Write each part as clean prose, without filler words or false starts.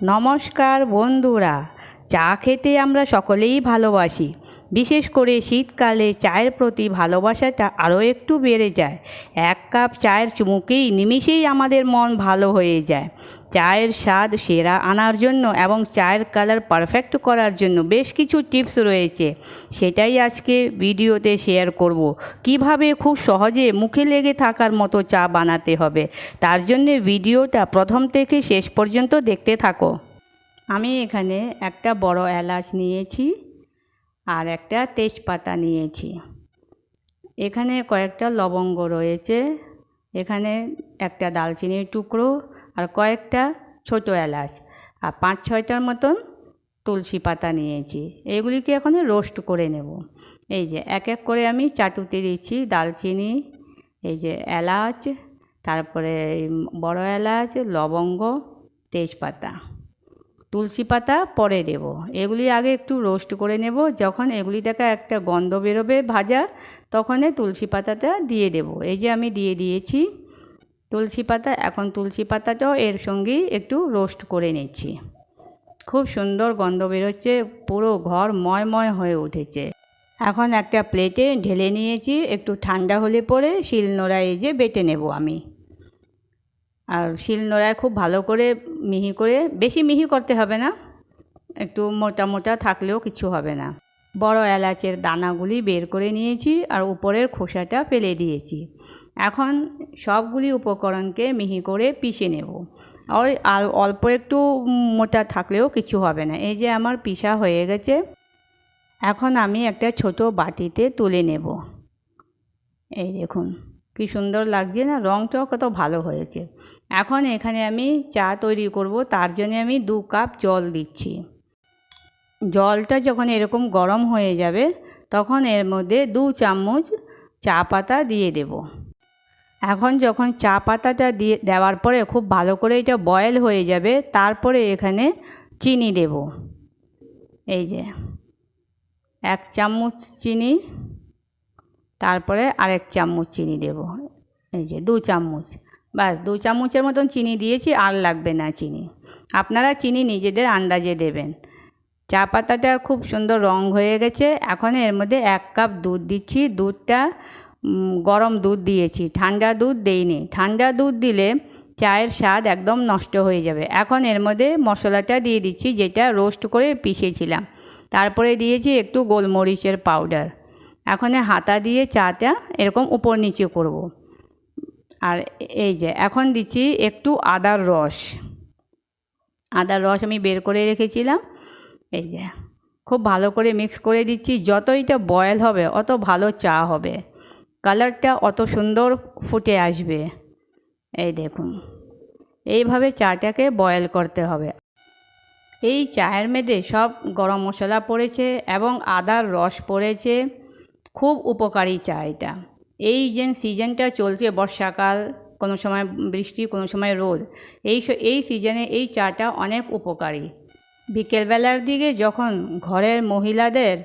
নমস্কার বন্ধুরা, চা খেতে আমরা সকলেই ভালোবাসি। বিশেষ করে শীতকালে চায়ের প্রতি ভালোবাসাটা আরও একটু বেড়ে যায়। এক কাপ চায়ের চুমুকেই নিমিষেই আমাদের মন ভালো হয়ে যায়। চায়ের স্বাদ সেরা আনার জন্য এবং চায়ের কালার পারফেক্ট করার জন্য বেশ কিছু টিপস রয়েছে, সেটাই আজকে ভিডিওতে শেয়ার করব। কিভাবে খুব সহজে মুখে লেগে থাকার মতো চা বানাতে হবে, তার জন্য ভিডিওটা প্রথম থেকে শেষ পর্যন্ত দেখতে থাকো। আমি এখানে একটা বড় এলাচ নিয়েছি আর একটা তেজপাতা নিয়েছি। এখানে কয়েকটা লবঙ্গ রয়েছে, এখানে একটা দালচিনির টুকরো আর কয়েকটা ছোট এলাচ আর 5-6টার মতন তুলসী পাতা নিয়েছি। এগুলিকে এখন রোস্ট করে নেব। এই যে এক এক করে আমি চাটুতে দিচ্ছি দালচিনি, এই যে এলাচ, তারপরে বড় এলাচ, লবঙ্গ, তেজপাতা, তুলসী পাতা পরে দেব। এগুলি আগে একটু রোস্ট করে নেব। যখন এগুলি থেকে একটা গন্ধ বেরোবে ভাজা, তখন তুলসী পাতাটা দিয়ে দেব। এই যে আমি দিয়ে দিয়েছি তুলসী পাতা। এখন তুলসী পাতাটাও এর সঙ্গেই একটু রোস্ট করে নিচ্ছি। খুব সুন্দর গন্ধ বেরোচ্ছে, পুরো ঘর ময়ময় হয়ে উঠেছে। এখন একটা প্লেটে ঢেলে নিয়েছি, একটু ঠান্ডা হলে পরে শিলনোড়ায় এই যে বেটে নেব আমি। আর শিলনোড়ায় খুব ভালো করে মিহি করে, বেশি মিহি করতে হবে না, একটু মোটা মোটা থাকলেও কিছু হবে না। বড় এলাচের দানাগুলি বের করে নিয়েছি আর উপরের খোসাটা ফেলে দিয়েছি। এখন সবগুলি উপকরণকে মিহি করে পিষে নেব। আর অল্প একটু মোটা থাকলেও কিছু হবে না। এই যে আমার পিষা হয়ে গেছে। এখন আমি একটা ছোট বাটিতে তুলে নেব। এই দেখুন কি সুন্দর লাগছে না, রঙটাও কত ভালো হয়েছে। এখন এখানে আমি চা তৈরি করব, তার জন্য আমি 2 কাপ জল দিচ্ছি। জলটা যখন এরকম গরম হয়ে যাবে, তখন এর মধ্যে 2 চামচ চা পাতা দিয়ে দেব। এখন যখন চা পাতাটা দিয়ে দেওয়ার পরে খুব ভালো করে এটা বয়েল হয়ে যাবে, তারপরে এখানে চিনি দেব। এই যে 1 চামচ চিনি, তারপরে আরেক চামচ চিনি দেব। এই যে 2 চামচ, বাস 2 চামচের মতন চিনি দিয়েছি, আর লাগবে না চিনি। আপনারা চিনি নিজেদের আন্দাজে দেবেন। চা পাতাটা খুব সুন্দর রং হয়ে গেছে। এখন এর মধ্যে 1 কাপ দুধ দিচ্ছি। দুধটা গরম দুধ দিয়েছি, ঠান্ডা দুধ দেইনি। ঠান্ডা দুধ দিলে চায়ের স্বাদ একদম নষ্ট হয়ে যাবে। এখন এর মধ্যে মশলাটা দিয়ে দিচ্ছি, যেটা রোস্ট করে পিষেছিলাম। তারপরে দিয়েছি একটু গোলমরিচের পাউডার। এখন হাতা দিয়ে চাটা এরকম উপর নিচে করব। আর এই যে এখন দিচ্ছি একটু আদার রস। আদার রস আমি বের করে রেখেছিলাম। এই যে খুব ভালো করে মিক্স করে দিচ্ছি। যত এটা বয়েল হবে অত ভালো চা হবে, কালারটা অত সুন্দর ফুটে আসবে। এই দেখুন এইভাবে চাটাকে বয়েল করতে হবে। এই চায়ের মধ্যে সব গরম মশলা পড়েছে এবং আদার রস পড়েছে। খুব উপকারী চা এটা। এই যে সিজনটা চলছে, বর্ষাকাল, কোনো সময় বৃষ্টি, কোনো সময় রোদ, এই সিজনে এই চাটা অনেক উপকারী। বিকেলবেলার দিকে যখন ঘরের মহিলাদের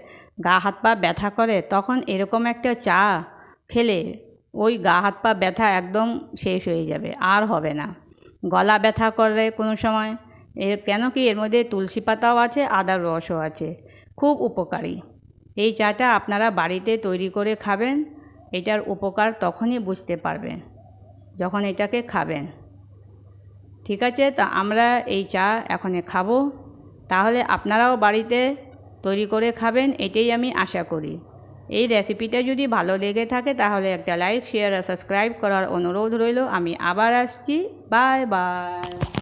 গা হাত পা ব্যথা করে, তখন এরকম একটা চা খেলে ওই গা হাত পা ব্যথা একদম শেষ হয়ে যাবে, আর হবে না। গলা ব্যথা করে কোনো সময়, কেন কি এর মধ্যে তুলসী পাতাও আছে, আদার রসও আছে, খুব উপকারী। এই চাটা আপনারা বাড়িতে তৈরি করে খাবেন। এটার উপকার তখনই বুঝতে পারবেন যখন এটাকে খাবেন। ঠিক আছে, তা আমরা এই চা এখন খাবো। তাহলে আপনারাও বাড়িতে তৈরি করে খাবেন, এটাই আমি আশা করি। এই রেসিপিটা যদি ভালো লেগে থাকে তাহলে একটা লাইক, শেয়ার আর সাবস্ক্রাইব করার অনুরোধ রইল। আমি আবার আসছি। Bye bye.